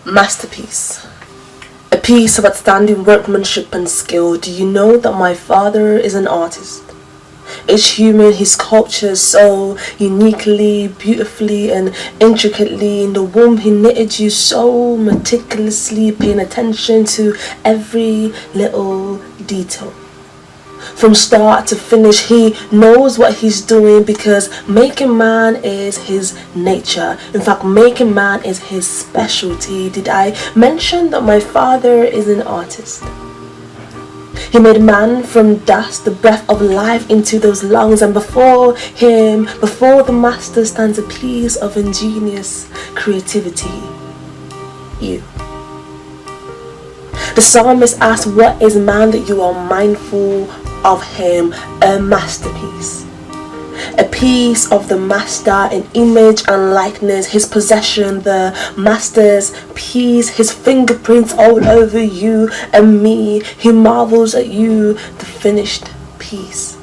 Masterpiece. A piece of outstanding workmanship and skill. Do you know that my father is an artist? Each human he sculptures so uniquely, beautifully and intricately. In the womb he knitted you so meticulously, paying attention to every little detail. From start to finish, he knows what he's doing because making man is his nature. In fact, making man is his specialty. Did I mention that my father is an artist? He made man from dust, the breath of life into those lungs, and before him, before the master, stands a piece of ingenious creativity. You. The psalmist asks, what is man that you are mindful of him? A masterpiece. A piece of the master in image and likeness, his possession, the master's piece, his fingerprints all over you and me. He marvels at you, the finished piece.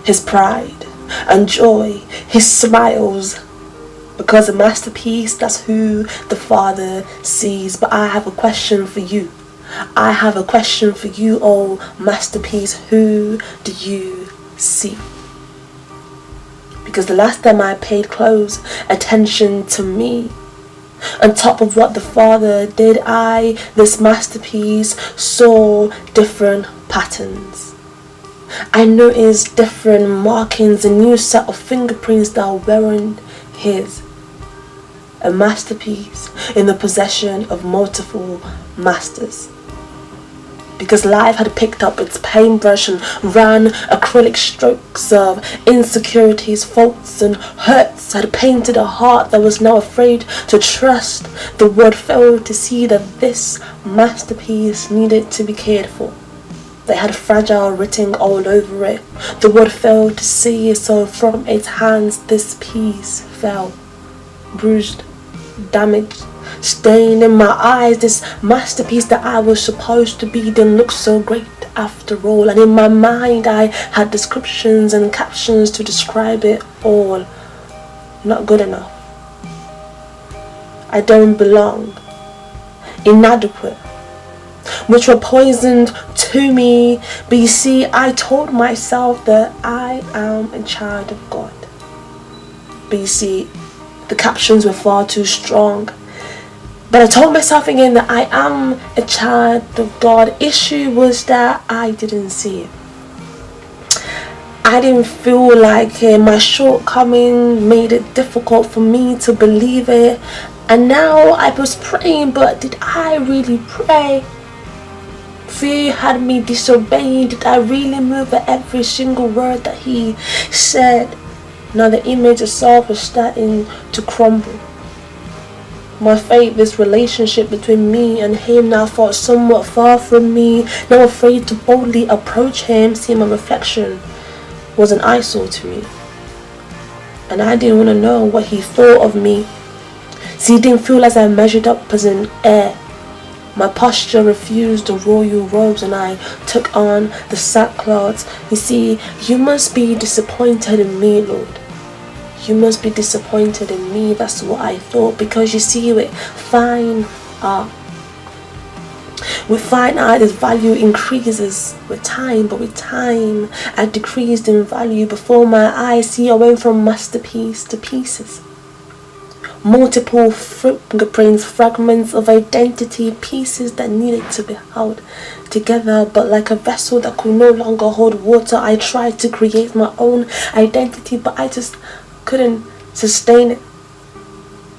His pride and joy, his smiles. Because a masterpiece, that's who the Father sees. But I have a question for you. I have a question for you, oh masterpiece. Who do you see? Because the last time I paid close attention to me, on top of what the Father did, I, this masterpiece, saw different patterns. I noticed different markings, a new set of fingerprints that weren't his. A masterpiece in the possession of multiple masters. Because life had picked up its paintbrush and ran acrylic strokes of insecurities, faults and hurts, had painted a heart that was now afraid to trust. The word failed to see that this masterpiece needed to be cared for. They had fragile writing all over it. The word failed to see, so from its hands this piece fell, bruised, damaged, stained in my eyes. This masterpiece that I was supposed to be didn't look so great after all, and in my mind I had descriptions and captions to describe it all. Not good enough. I don't belong. Inadequate. Which were poisoned to me. But you see, I told myself that I am a child of God. But you see, the captions were far too strong. But I told myself again that I am a child of God. Issue was that I didn't see it. I didn't feel like it. My shortcoming made it difficult for me to believe it. And now I was praying, but did I really pray? Fear had me disobeying. Did I really move at every single word that he said? Now the image itself was starting to crumble. My faith, this relationship between me and him now felt somewhat far from me. Now afraid to boldly approach him. See, my reflection was an eyesore to me. And I didn't want to know what he thought of me. See, it didn't feel as I measured up as an heir. My posture refused the royal robes and I took on the sackcloth. You see, you must be disappointed in me, Lord. You must be disappointed in me. That's what I thought. Because you see, with fine art, this value increases with time. But with time, I decreased in value before my eyes. See, I went from masterpiece to pieces. Multiple fingerprints, fragments of identity, pieces that needed to be held together. But like a vessel that could no longer hold water, I tried to create my own identity, but I just couldn't sustain it.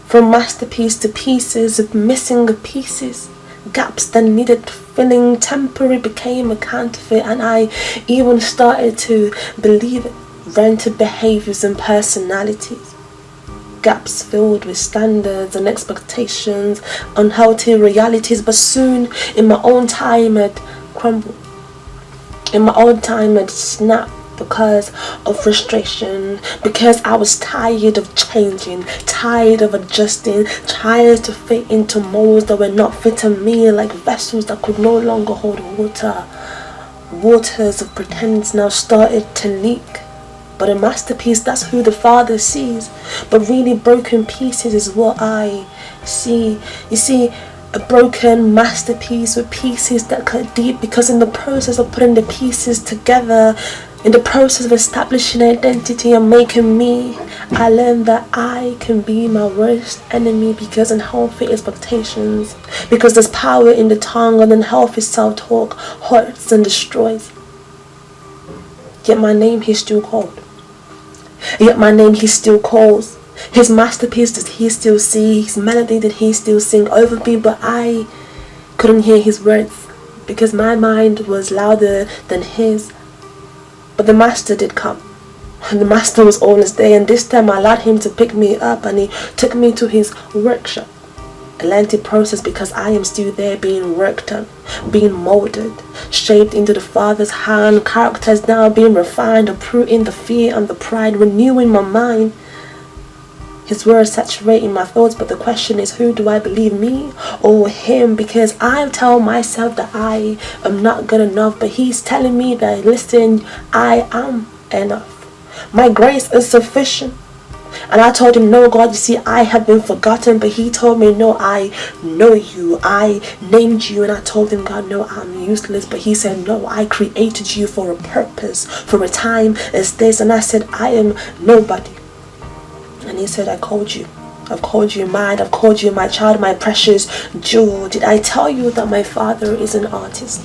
From masterpiece to pieces of missing pieces, gaps that needed filling, temporary became a counterfeit, and I even started to believe it. Rented behaviors and personalities, gaps filled with standards and expectations, unhealthy realities. But soon, in my own time, it crumbled. In my own time, it snapped. Because of frustration, because I was tired of changing, tired of adjusting, tired to fit into molds that were not fitting me, like vessels that could no longer hold water. Waters of pretense now started to leak. But a masterpiece, that's who the Father sees. But really broken pieces is what I see. You see, a broken masterpiece with pieces that cut deep, because in the process of putting the pieces together, in the process of establishing identity and making me, I learned that I can be my worst enemy, because unhealthy expectations, because there's power in the tongue, and unhealthy self-talk hurts and destroys. Yet my name he still called. Yet my name he still calls. His masterpiece did he still see, his melody did he still sing over me, but I couldn't hear his words because my mind was louder than his. But the master did come, and the master was always there, and this time I allowed him to pick me up, and he took me to his workshop. A lengthy process, because I am still there being worked on, being molded, shaped into the Father's hand, characters now being refined, uprooting the fear and the pride, renewing my mind. His words saturating my thoughts, but the question is, who do I believe, me or him? Because I tell myself that I am not good enough, but he's telling me that, listen, I am enough. My grace is sufficient. And I told him, no, God, you see, I have been forgotten. But he told me, no, I know you. I named you. And I told him, God, no, I'm useless. But he said, no, I created you for a purpose, for a time as this. And I said, I am nobody. And he said, I called you. I've called you mine. I've called you my child, my precious jewel. Did I tell you that my father is an artist?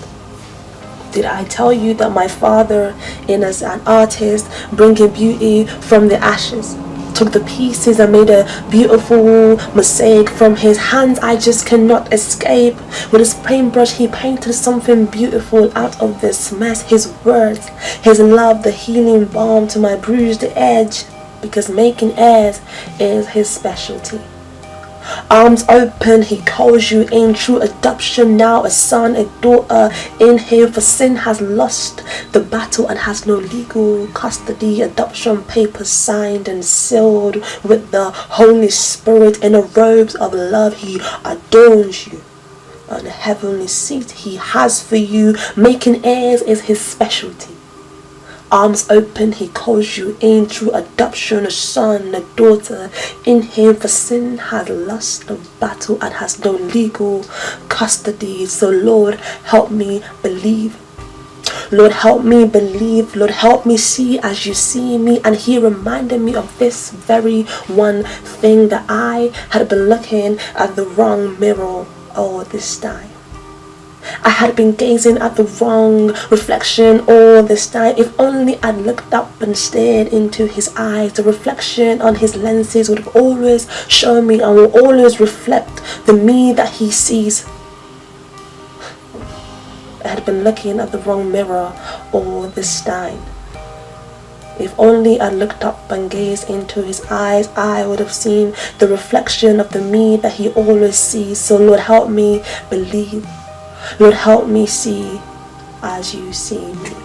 Did I tell you that my father is an artist, bringing beauty from the ashes? Took the pieces and made a beautiful mosaic from his hands. I just cannot escape. With his paintbrush, he painted something beautiful out of this mess. His words, his love, the healing balm to my bruised edge. Because making heirs is his specialty. Arms open, he calls you in true adoption. Now a son, a daughter in him, for sin has lost the battle and has no legal custody. Adoption papers signed and sealed with the Holy Spirit. In the robes of love he adorns you. On a heavenly seat he has for you. Making heirs is his specialty. Arms open, he calls you in through adoption, a son, a daughter in him, for sin has lost the battle and has no legal custody. So Lord, help me believe. Lord, help me believe. Lord, help me see as you see me. And he reminded me of this very one thing, that I had been looking at the wrong mirror all this time. I had been gazing at the wrong reflection all this time. If only I'd looked up and stared into his eyes, the reflection on his lenses would have always shown me and will always reflect the me that he sees. I had been looking at the wrong mirror all this time. If only I looked up and gazed into his eyes, I would have seen the reflection of the me that he always sees. So Lord, help me believe. Lord, help me see as you see me.